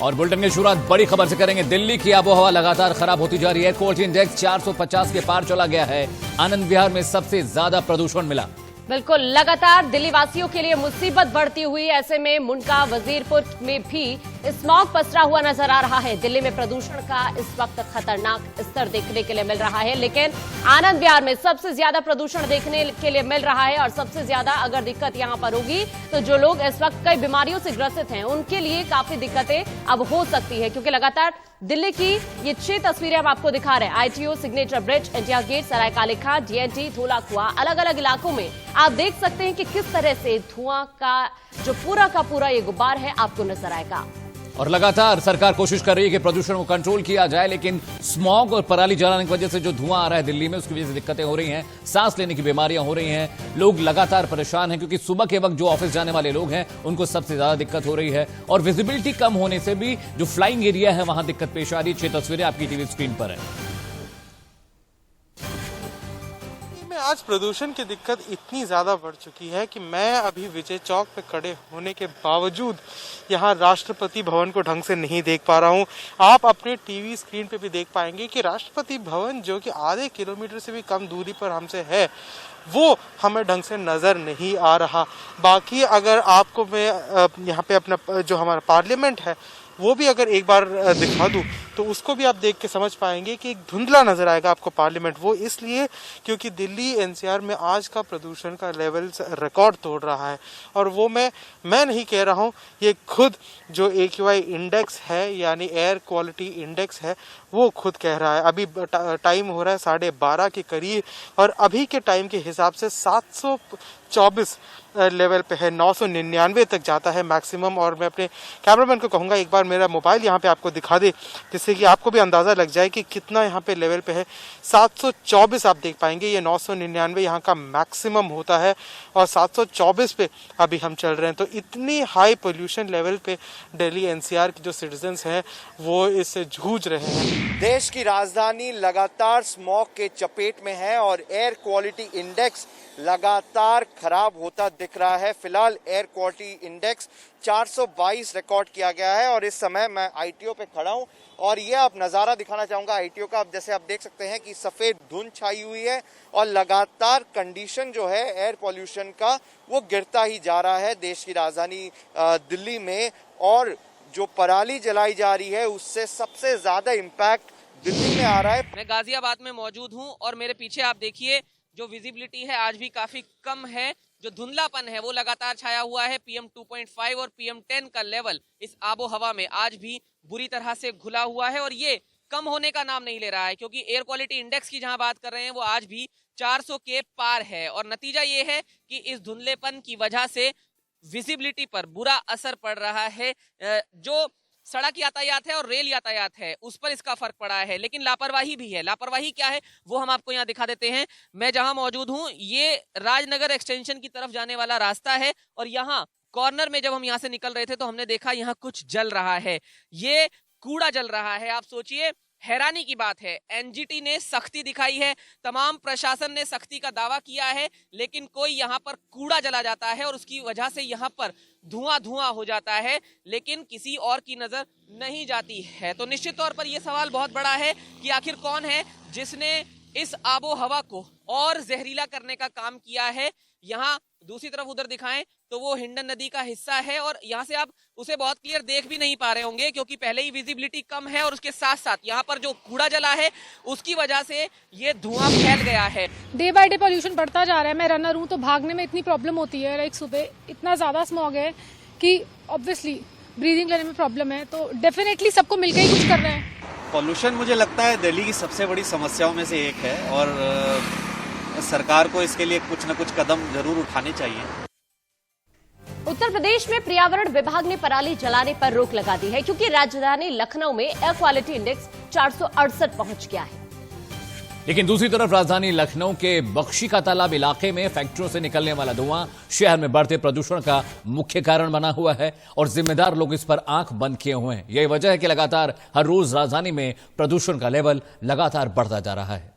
और बुलेटिन की शुरुआत बड़ी खबर से करेंगे। दिल्ली की आबोहवा लगातार खराब होती जा रही है। एयर क्वालिटी इंडेक्स 450 के पार चला गया है। आनंद विहार में सबसे ज्यादा प्रदूषण मिला। बिल्कुल, लगातार दिल्ली वासियों के लिए मुसीबत बढ़ती हुई। ऐसे में मुंडका वजीरपुर में भी स्मॉग पसरा हुआ नजर आ रहा है। दिल्ली में प्रदूषण का इस वक्त खतरनाक स्तर देखने के लिए मिल रहा है, लेकिन आनंद विहार में सबसे ज्यादा प्रदूषण देखने के लिए मिल रहा है। और सबसे ज्यादा अगर दिक्कत यहां पर होगी तो जो लोग इस वक्त कई बीमारियों से ग्रसित हैं उनके लिए काफी दिक्कतें अब हो सकती है, क्योंकि लगातार दिल्ली की ये 6 तस्वीरें हम आपको दिखा रहे हैं। ITO, Signature Bridge, India Gate, Sarai Kale Khan, DNT, धोला कुआं, अलग अलग इलाकों में आप देख सकते हैं कि किस तरह से धुआं का जो पूरा का पूरा ये गुब्बार है आपको नजर आएगा। और लगातार सरकार कोशिश कर रही है कि प्रदूषण को कंट्रोल किया जाए, लेकिन स्मॉग और पराली जलाने की वजह से जो धुआं आ रहा है दिल्ली में, उसकी वजह से दिक्कतें हो रही हैं, सांस लेने की बीमारियां हो रही हैं। लोग लगातार परेशान हैं क्योंकि सुबह के वक्त जो ऑफिस जाने वाले लोग हैं उनको सबसे ज्यादा दिक्कत हो रही है। और विजिबिलिटी कम होने से भी जो फ्लाइंग एरिया है वहां दिक्कत पेश आ रही है। 6 तस्वीरें आपकी टीवी स्क्रीन पर है। आज प्रदूषण की दिक्कत इतनी ज़्यादा बढ़ चुकी है कि मैं अभी विजय चौक पे खड़े होने के बावजूद यहाँ राष्ट्रपति भवन को ढंग से नहीं देख पा रहा हूँ। आप अपने टीवी स्क्रीन पे भी देख पाएंगे कि राष्ट्रपति भवन जो कि आधे किलोमीटर से भी कम दूरी पर हमसे है, वो हमें ढंग से नज़र नहीं आ रहा। बाकी अगर आपको मैं यहाँ पे अपना जो हमारा पार्लियामेंट है वो भी अगर एक बार दिखा दूं तो उसको भी आप देख के समझ पाएंगे कि एक धुंधला नजर आएगा आपको पार्लियामेंट। वो इसलिए क्योंकि दिल्ली एनसीआर में आज का प्रदूषण का लेवल रिकॉर्ड तोड़ रहा है। और वो मैं नहीं कह रहा हूँ, ये खुद जो AQI इंडेक्स है यानी एयर क्वालिटी इंडेक्स है वो खुद कह रहा है। अभी टाइम हो रहा है 12:30 के करीब और अभी के टाइम के हिसाब से 724 लेवल पे है, 999 तक जाता है मैक्सिमम। और मैं अपने कैमरामैन को कहूँगा एक बार मेरा मोबाइल यहाँ पे आपको दिखा दे, जिससे कि आपको भी अंदाज़ा लग जाए कि कितना यहाँ पे लेवल पे है। 724 आप देख पाएंगे, ये 999 यहाँ का मैक्सिमम होता है और 724 पे अभी हम चल रहे हैं। तो इतनी हाई पोल्यूशन लेवल पे दिल्ली NCR के जो सिटीजन्स हैं वो इससे जूझ रहे हैं। देश की राजधानी लगातार स्मॉग के चपेट में है और एयर क्वालिटी इंडेक्स लगातार खराब होता दिख रहा है। फिलहाल एयर क्वालिटी इंडेक्स 422 रिकॉर्ड किया गया है और इस समय मैं ITO पे खड़ा हूं और ये आप नज़ारा दिखाना चाहूँगा ITO का। अब जैसे आप देख सकते हैं कि सफ़ेद धुंध छाई हुई है और लगातार कंडीशन जो है एयर पॉल्यूशन का वो गिरता ही जा रहा है देश की राजधानी दिल्ली में। और जो पराली जलाई जा रही है उससे सबसे ज़्यादा इम्पैक्ट दिल्ली में आ रहा है। मैं गाजियाबाद में मौजूद हूँ और मेरे पीछे आप देखिए जो विजिबिलिटी है आज भी काफी कम है। जो धुंधलापन है वो लगातार छाया हुआ है। PM 2.5 और PM 10 का लेवल इस आबो हवा में आज भी बुरी तरह से घुला हुआ है और ये कम होने का नाम नहीं ले रहा है, क्योंकि एयर क्वालिटी इंडेक्स की जहां बात कर रहे हैं वो आज भी 400 के पार है। और नतीजा ये है कि इस धुंधलेपन की वजह से विजिबिलिटी पर बुरा असर पड़ रहा है। जो सड़क यातायात है और रेल यातायात है उस पर इसका फर्क पड़ा है, लेकिन लापरवाही भी है। लापरवाही क्या है वो हम आपको यहाँ दिखा देते हैं। मैं जहां मौजूद हूँ ये राजनगर एक्सटेंशन की तरफ जाने वाला रास्ता है और यहाँ कॉर्नर में जब हम यहाँ से निकल रहे थे तो हमने देखा यहाँ कुछ जल रहा है, ये कूड़ा जल रहा है। आप सोचिए, हैरानी की बात है, NGT ने सख्ती दिखाई है, तमाम प्रशासन ने सख्ती का दावा किया है, लेकिन कोई यहाँ पर कूड़ा जला जाता है और उसकी वजह से यहाँ पर धुआं हो जाता है, लेकिन किसी और की नजर नहीं जाती है। तो निश्चित तौर पर यह सवाल बहुत बड़ा है कि आखिर कौन है जिसने इस आबो हवा को और जहरीला करने का काम किया है। यहाँ दूसरी तरफ उधर दिखाएं तो वो हिंडन नदी का हिस्सा है और यहाँ से आप उसे बहुत क्लियर देख भी नहीं पा रहे होंगे क्योंकि पहले ही विजिबिलिटी कम है और उसके साथ साथ यहाँ पर जो कूड़ा जला है उसकी वजह से ये धुआं फैल गया है। डे बाय डे पॉल्यूशन बढ़ता जा रहा है। मैं रनर हूँ तो भागने में इतनी प्रॉब्लम होती है। लाइक सुबह इतना ज्यादा स्मॉग है कि ऑब्वियसली ब्रीदिंग लेने में प्रॉब्लम है, तो डेफिनेटली सबको मिलकर ही कुछ कर रहे हैं। पॉल्यूशन मुझे लगता है दिल्ली की सबसे बड़ी समस्याओं में से एक है और सरकार को इसके लिए कुछ न कुछ कदम जरूर उठाने चाहिए। उत्तर प्रदेश में पर्यावरण विभाग ने पराली जलाने पर रोक लगा दी है क्योंकि राजधानी लखनऊ में एयर क्वालिटी इंडेक्स 468 पहुंच गया है। लेकिन दूसरी तरफ राजधानी लखनऊ के बख्शी का तालाब इलाके में फैक्ट्रियों से निकलने वाला धुआं शहर में बढ़ते प्रदूषण का मुख्य कारण बना हुआ है और जिम्मेदार लोग इस पर आंख बंद किए हुए हैं। यही वजह है कि लगातार हर रोज राजधानी में प्रदूषण का लेवल लगातार बढ़ता जा रहा है।